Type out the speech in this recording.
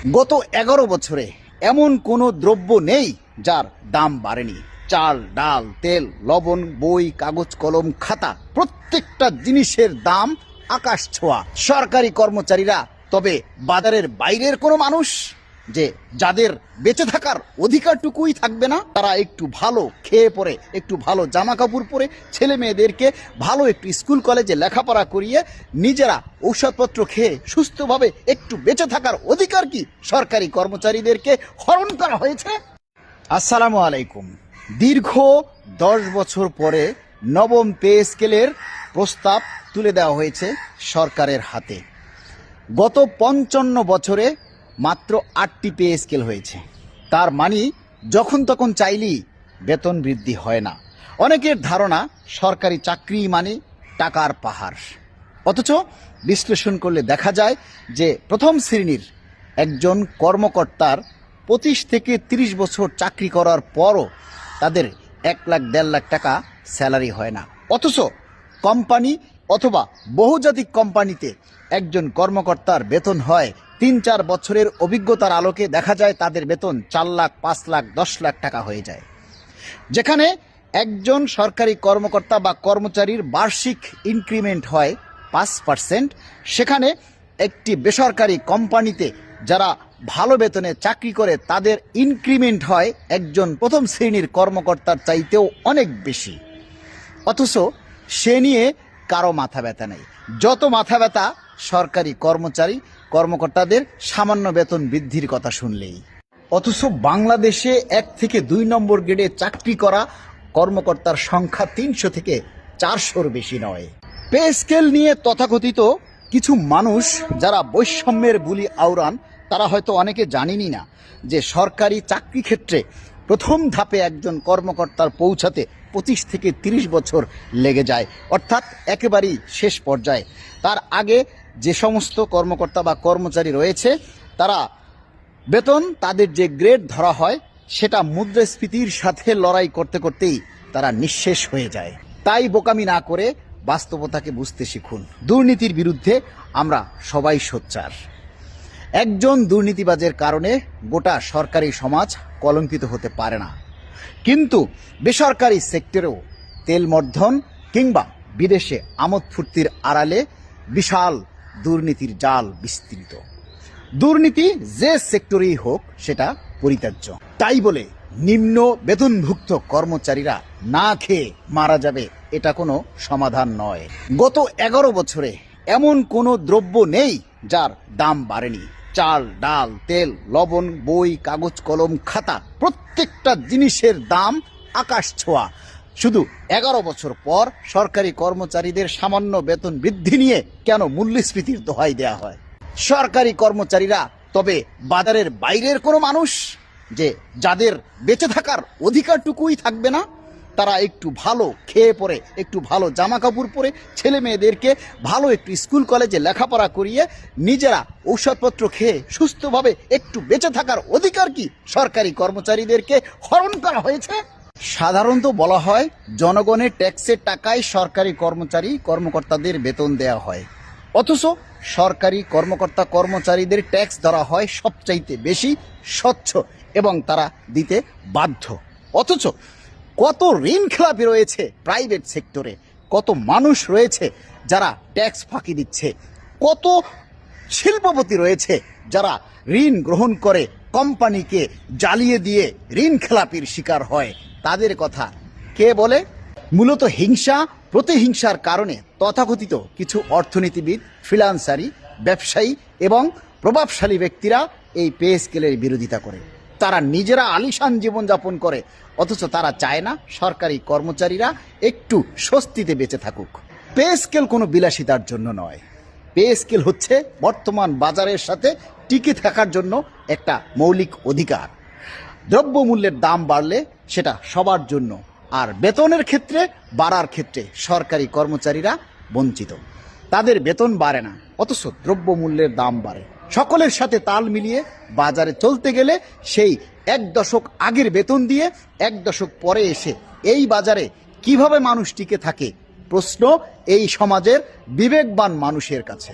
গত 11 বছরে এমন কোনো দ্রব্য নেই যার দাম বাড়েনি। চাল, ডাল, তেল, লবণ, বই, কাগজ, কলম, খাতা, প্রত্যেকটা জিনিসের দাম আকাশ ছোঁয়া। সরকারি কর্মচারীরা তবে বাজারের বাইরের কোনো মানুষ যে যাদের বেঁচে থাকার অধিকারটুকুই থাকবে না, তারা একটু ভালো খেয়ে পরে, একটু ভালো জামা কাপড় পরে, ছেলে মেয়েদেরকে ভালো একটু স্কুল কলেজে লেখাপড়া করিয়ে নিজেরা ঔষধপত্র খেয়ে সুস্থভাবে একটু বেঁচে থাকার অধিকার কি সরকারি কর্মচারীদেরকে হরণ করা হয়েছে? আসসালামু আলাইকুম। দীর্ঘ 10 বছর পরে নবম পে স্কেলের প্রস্তাব তুলে দেওয়া হয়েছে সরকারের হাতে। গত 55 বছরে মাত্র 8টি পে স্কেল হয়েছে। তার মানে যখন তখন চাইলেই বেতন বৃদ্ধি হয় না। অনেকের ধারণা সরকারি চাকরি মানে টাকার পাহাড়, অথচ বিশ্লেষণ করলে দেখা যায় যে প্রথম শ্রেণীর একজন কর্মকর্তার 25 থেকে 30 বছর চাকরি করার পরও তাদের 1 লাখ 1.5 লাখ টাকা স্যালারি হয় না। অথচ কোম্পানি অথবা বহুজাতিক কোম্পানিতে একজন কর্মকর্তার বেতন হয় 3-4 বছরের অভিজ্ঞতার আলোকে দেখা যায় তাদের বেতন 4 লাখ, 5 লাখ, 10 লাখ টাকা হয়ে যায়। যেখানে একজন সরকারি কর্মকর্তা বা কর্মচারীর বার্ষিক ইনক্রিমেন্ট হয় 5%, সেখানে একটি বেসরকারি কোম্পানিতে যারা ভালো বেতনে চাকরি করে তাদের ইনক্রিমেন্ট হয় একজন প্রথম শ্রেণীর কর্মকর্তার চাইতেও অনেক বেশি। অথচ সে নিয়ে কারো মাথা ব্যথা নেই। যত মাথা ব্যথা সরকারি কর্মকর্তাদের সামান্য বেতন বৃদ্ধির কথা শুনলেই। অথচ বাংলাদেশে 1 থেকে 2 নম্বর গ্রেডে চাকরি করা কর্মকর্তার সংখ্যা 300 থেকে 400-র বেশি নয়। পে স্কেল নিয়ে তথাকথিত কিছু মানুষ যারা বৈষম্যের বুলি আওড়ান, তারা হয়তো অনেকে জানেনই না যে সরকারি চাকরি ক্ষেত্রে প্রথম ধাপে একজন কর্মকর্তার পৌঁছাতে 25 থেকে 30 বছর লেগে যায়, অর্থাৎ একেবারেই শেষ পর্যায়ে। তার আগে যে সমস্ত কর্মকর্তা বা কর্মচারী রয়েছে তারা বেতন, তাদের যে গ্রেড ধরা হয় সেটা মুদ্রাস্ফীতির সাথে লড়াই করতে করতেই তারা নিঃশেষ হয়ে যায়। তাই বোকামি না করে বাস্তবতাকে বুঝতে শিখুন। দুর্নীতির বিরুদ্ধে আমরা সবাই সোচ্চার। একজন দুর্নীতিবাজের কারণে গোটা সরকারি সমাজ কলঙ্কিত হতে পারে না, কিন্তু বেসরকারি সেক্টরেও তেলমর্ধন কিংবা বিদেশে আমোদ ফুর্তির আড়ালে বিশাল দুর্নীতির জাল বিস্তৃত। দুর্নীতি যে সেক্টরেই হোক সেটা পরিত্যাজ্য। তাই বলে নিম্ন বেতনভুক্ত কর্মচারীরা না খেয়ে মারা যাবে এটা কোনো সমাধান নয়। গত 11 বছরে এমন কোনো দ্রব্য নেই যার দাম বাড়েনি। চাল, ডাল, তেল, লবণ, বই, কাগজ, কলম, খাতা, প্রত্যেকটা জিনিসের দাম আকাশ ছোঁয়া। শুধু 11 বছর পর সরকারি কর্মচারীদের সামান্য বেতন বৃদ্ধি নিয়ে কেন মূল্যস্ফীতির দোহাই দেয়া হয়? সরকারি কর্মচারীরা তবে বাজারের বাইরের কোনো মানুষ যে যাদের বেঁচে থাকার অধিকারটুকুই থাকবে না, তারা একটু ভালো খেয়ে পরে, একটু ভালো জামা কাপড় পরে, ছেলে মেয়েদেরকে ভালো একটু স্কুল কলেজে লেখাপড়া করিয়ে নিজেরা ঔষধপত্র খেয়ে সুস্থভাবে একটু বেঁচে থাকার অধিকার কি সরকারি কর্মচারীদেরকে হরণ করা হয়েছে? সাধারণত বলা হয় জনগণের ট্যাক্সের টাকায় সরকারি কর্মকর্তাদের বেতন দেওয়া হয়, অথচ সরকারি কর্মচারীদের ট্যাক্স ধরা হয় সবচাইতে বেশি স্বচ্ছ এবং তারা দিতে বাধ্য। অথচ কত ঋণ খেলাপি রয়েছে প্রাইভেট সেক্টরে, কত মানুষ রয়েছে যারা ট্যাক্স ফাঁকি দিচ্ছে, কত শিল্পপতি রয়েছে যারা ঋণ গ্রহণ করে কোম্পানিকে জ্বালিয়ে দিয়ে ঋণ খেলাপির শিকার হয়। তাদের কথা কে বলে? মূলত হিংসা প্রতিহিংসার কারণে তথাকথিত কিছু অর্থনীতিবিদ, ফ্রিল্যান্সারি, ব্যবসায়ী এবং প্রভাবশালী ব্যক্তিরা এই পে স্কেলের বিরোধিতা করে। তারা নিজেরা আলিশান জীবনযাপন করে, অথচ তারা চায় না সরকারি কর্মচারীরা একটু স্বস্তিতে বেঁচে থাকুক। পে স্কেল কোনো বিলাসিতার জন্য নয়। পে স্কেল হচ্ছে বর্তমান বাজারের সাথে টিকে থাকার জন্য একটা মৌলিক অধিকার। দ্রব্যমূল্যের দাম বাড়লে সেটা সবার জন্য, আর বেতনের ক্ষেত্রে বাড়ার ক্ষেত্রে সরকারি কর্মচারীরা বঞ্চিত। তাদের বেতন বাড়ে না, অথচ দ্রব্যমূল্যের দাম বাড়ে। সকলের সাথে তাল মিলিয়ে বাজারে চলতে গেলে সেই 1 দশক আগের বেতন দিয়ে 1 দশক পরে এসে এই বাজারে কিভাবে মানুষ টিকে থাকে, প্রশ্ন এই সমাজের বিবেকবান মানুষের কাছে।